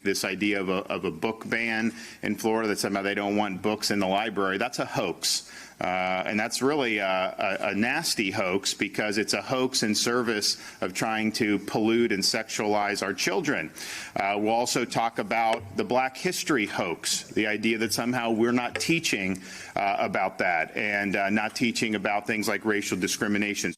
this idea of a book ban in Florida, that somehow they don't want books in the library. That's a hoax. And that's really a nasty hoax, because it's a hoax in service of trying to pollute and sexualize our children. We'll also talk about the Black history hoax, the idea that somehow we're not teaching about that, and not teaching about things like racial discrimination.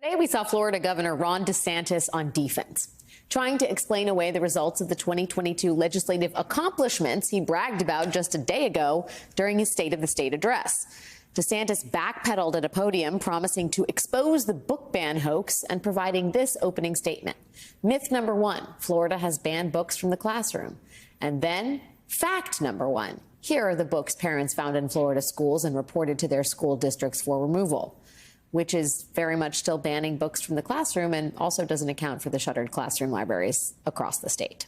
Today we saw Florida Governor Ron DeSantis on defense, trying to explain away the results of the 2022 legislative accomplishments he bragged about just a day ago during his State of the State address. DeSantis backpedaled at a podium, promising to expose the book ban hoax and providing this opening statement. Myth number one, Florida has banned books from the classroom. And then fact number one, here are the books parents found in Florida schools and reported to their school districts for removal, which is very much still banning books from the classroom and also doesn't account for the shuttered classroom libraries across the state.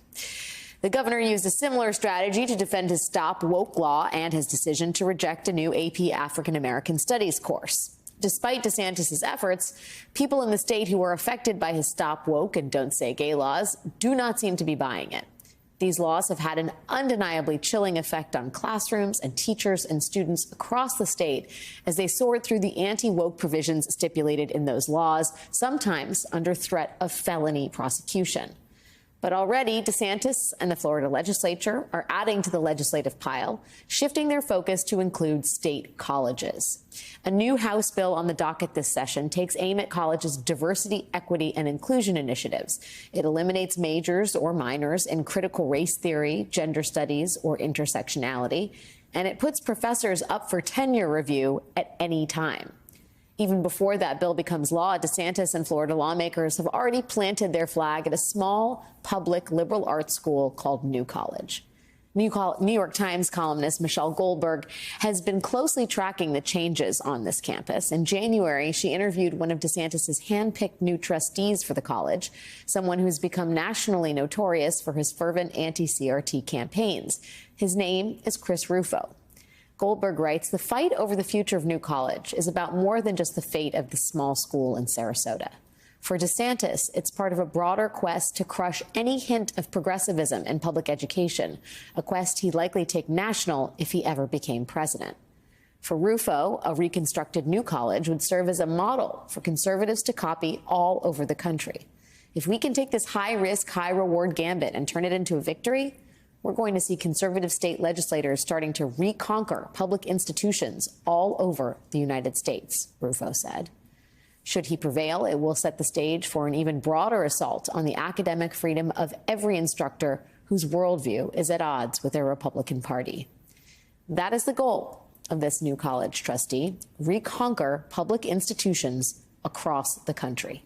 The governor used a similar strategy to defend his Stop Woke law and his decision to reject a new AP African American Studies course. Despite DeSantis' efforts, people in the state who are affected by his Stop Woke and Don't Say Gay laws do not seem to be buying it. These laws have had an undeniably chilling effect on classrooms and teachers and students across the state as they soared through the anti-woke provisions stipulated in those laws, sometimes under threat of felony prosecution. But already, DeSantis and the Florida legislature are adding to the legislative pile, shifting their focus to include state colleges. A new House bill on the docket this session takes aim at colleges' diversity, equity, and inclusion initiatives. It eliminates majors or minors in critical race theory, gender studies, or intersectionality, and it puts professors up for tenure review at any time. Even before that bill becomes law, DeSantis and Florida lawmakers have already planted their flag at a small public liberal arts school called New College. New York Times columnist Michelle Goldberg has been closely tracking the changes on this campus. In January, she interviewed one of DeSantis' hand-picked new trustees for the college, someone who's become nationally notorious for his fervent anti-CRT campaigns. His name is Chris Rufo. Goldberg writes, the fight over the future of New College is about more than just the fate of the small school in Sarasota. For DeSantis, it's part of a broader quest to crush any hint of progressivism in public education, a quest he'd likely take national if he ever became president. For Rufo, a reconstructed New College would serve as a model for conservatives to copy all over the country. If we can take this high-risk, high-reward gambit and turn it into a victory, we're going to see conservative state legislators starting to reconquer public institutions all over the United States, Rufo said. Should he prevail, it will set the stage for an even broader assault on the academic freedom of every instructor whose worldview is at odds with their Republican Party. That is the goal of this New College trustee, reconquer public institutions across the country.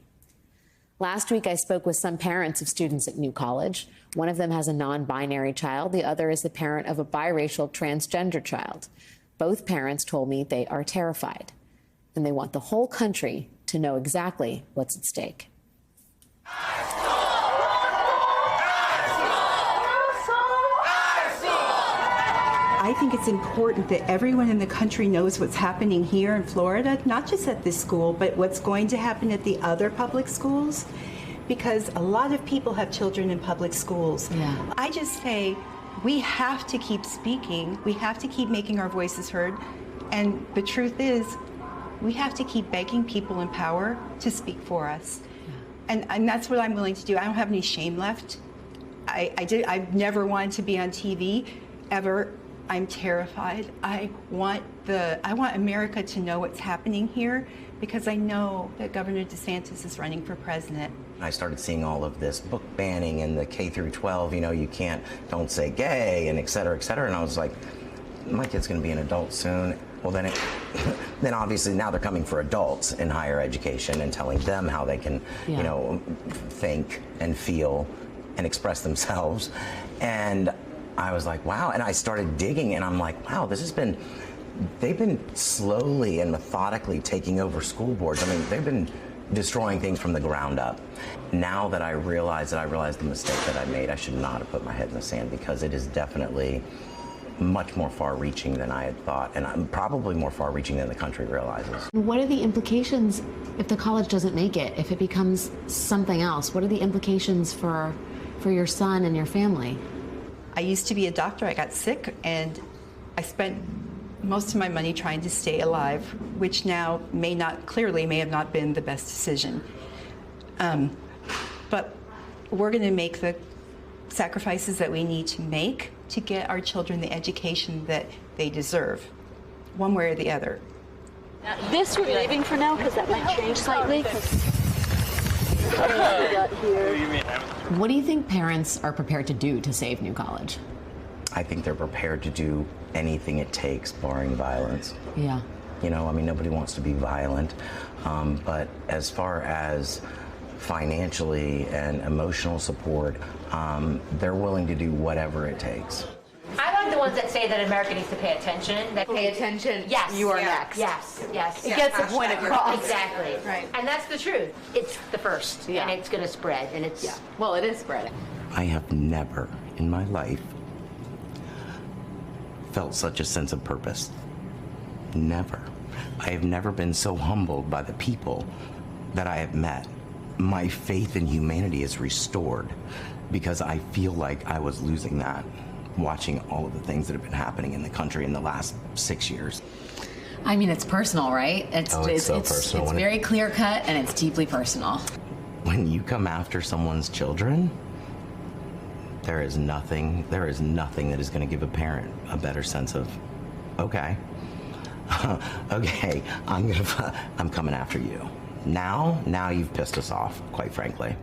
Last week, I spoke with some parents of students at New College. One of them has a non-binary child. The other is the parent of a biracial transgender child. Both parents told me they are terrified, and they want the whole country to know exactly what's at stake. I think it's important that everyone in the country knows what's happening here in Florida, not just at this school, but what's going to happen at the other public schools, because a lot of people have children in public schools. Yeah. I just say we have to keep speaking. We have to keep making our voices heard. And the truth is, we have to keep begging people in power to speak for us. Yeah. And that's what I'm willing to do. I don't have any shame left. I've never wanted to be on TV, ever. I'm terrified. I want America to know what's happening here, because I know that Governor DeSantis is running for president. I started seeing all of this book banning and the K through 12, you know, don't say gay, and et cetera, and I was like, my kid's gonna be an adult soon. Well, then obviously now they're coming for adults in higher education and telling them how they can, you know, think and feel and express themselves. And I was like, wow. And I started digging, and I'm like, wow, they've been slowly and methodically taking over school boards. I mean, they've been destroying things from the ground up. Now that I realize the mistake that I made, I should not have put my head in the sand, because it is definitely much more far-reaching than I had thought, and I'm probably more far-reaching than the country realizes. What are the implications if the college doesn't make it, if it becomes something else? What are the implications for your son and your family? I used to be a doctor. I got sick, and I spent most of my money trying to stay alive, which now may have not been the best decision. But we're going to make the sacrifices that we need to make to get our children the education that they deserve, one way or the other. This we're leaving for now because that might change slightly. What do you think parents are prepared to do to save New College? I think they're prepared to do anything it takes, barring violence. Yeah. You know, I mean, nobody wants to be violent, but as far as financially and emotional support, they're willing to do whatever it takes. I like the ones that say that America needs to pay attention. That Pay attention. Yes. You are next. Yes. Yes. It gets the point across. Exactly. Right. And that's the truth. It's the first, Yeah. and it's going to spread, and it's. Yeah. Well, it is spreading. I have never in my life felt such a sense of purpose. Never. I have never been so humbled by the people that I have met. My faith in humanity is restored because I feel like I was losing that watching all of the things that have been happening in the country in the last 6 years. I mean, it's personal, right? It's so personal. It's very clear cut and it's deeply personal. When you come after someone's children, there is nothing that is going to give a parent a better sense of, okay, okay, I'm coming after you. Now you've pissed us off, quite frankly.